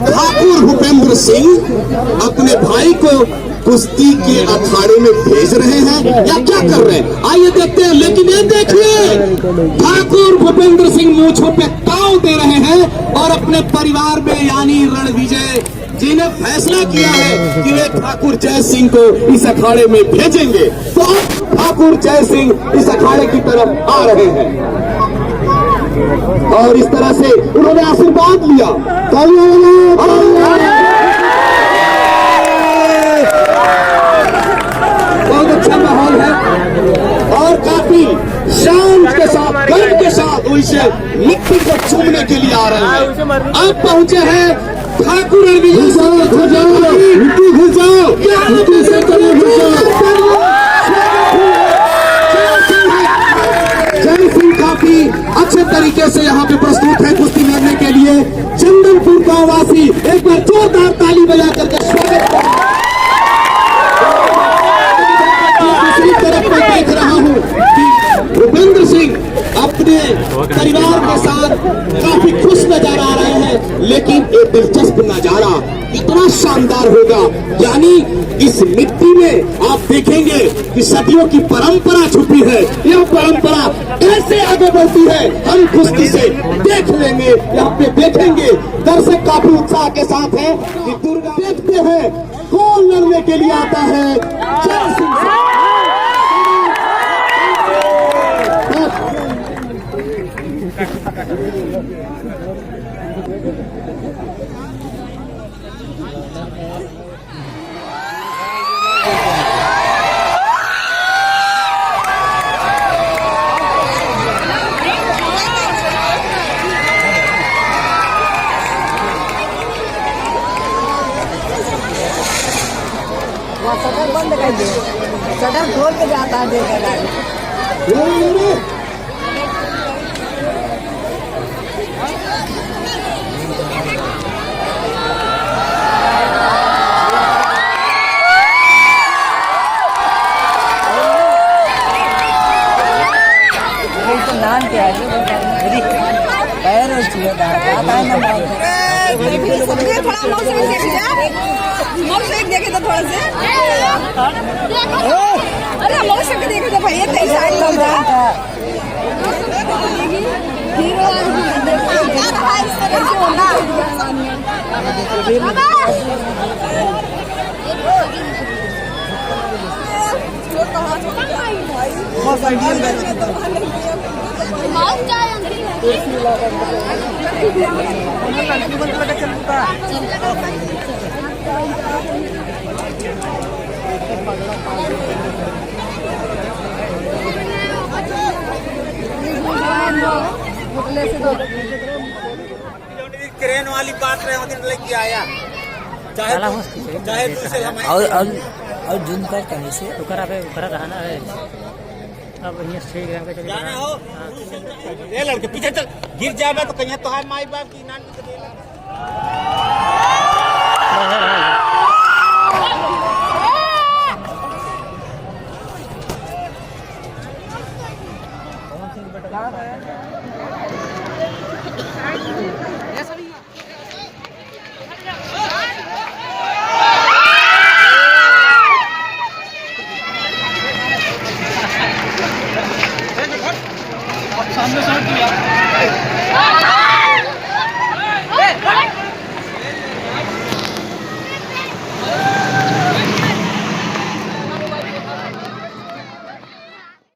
ठाकुर भूपेंद्र सिंह अपने भाई को कुश्ती के अखाड़े में भेज रहे हैं या क्या कर रहे हैं, आइए देखते हैं। लेकिन ये देखिए, ठाकुर भूपेंद्र सिंह मूंछों पे ताव दे रहे हैं और अपने परिवार में यानी रणविजय जी ने फैसला किया है कि वे ठाकुर जय सिंह को इस अखाड़े में भेजेंगे। तो ठाकुर जय सिंह इस अखाड़े की तरफ आ रहे हैं और इस तरह से उन्होंने आशीर्वाद लिया। बहुत अच्छा माहौल है और काफी शान के साथ, गर्व के साथ वो इसे मिट्टी को चूमने के लिए आ रहे हैं। अब पहुंचे हैं ठाकुर रणविजय जय सिंह काफी अच्छे तरीके से यहाँ पे प्रस्तुत है कुश्ती लड़ने के लिए। चंदनपुर का वासी एक बार जोरदार ताली बजा करके स्वागत करें। दूसरी तरफ मैं देख रहा हूँ कि भूपेंद्र सिंह अपने परिवार के साथ काफी खुश नजर आ रहे हैं। लेकिन एक दिलचस्प नजारा इतना शानदार होगा, यानी इस मिट्टी में आप देखेंगे कि सदियों की परंपरा छुपी है। यह परंपरा कैसे आगे बढ़ती है हम कुश्ती से देख लेंगे, यहाँ पे देखेंगे। दर्शक काफी उत्साह के साथ है कि दुर्गा देखते हैं कौन लड़ने के लिए आता है। जय सिंह। शटर बंद कर दे, शटर खोल के जाता है देखा गाड़ी। नाम क्या है? पैर और चूहे देखे तो थोड़ा से, अरे मौसम के देखे तो भैया कई साइड लग रहा क्रेन वाली बात रहे लेके आया चाहे और जून कर कहीं से उकरा पे उकरा रहना है। अब ये 6 ग्राम का चलिए जाना हो ये लड़के पीछे चल, गिर जाएगा तो कहीं तो है माई बाप की नानी को दे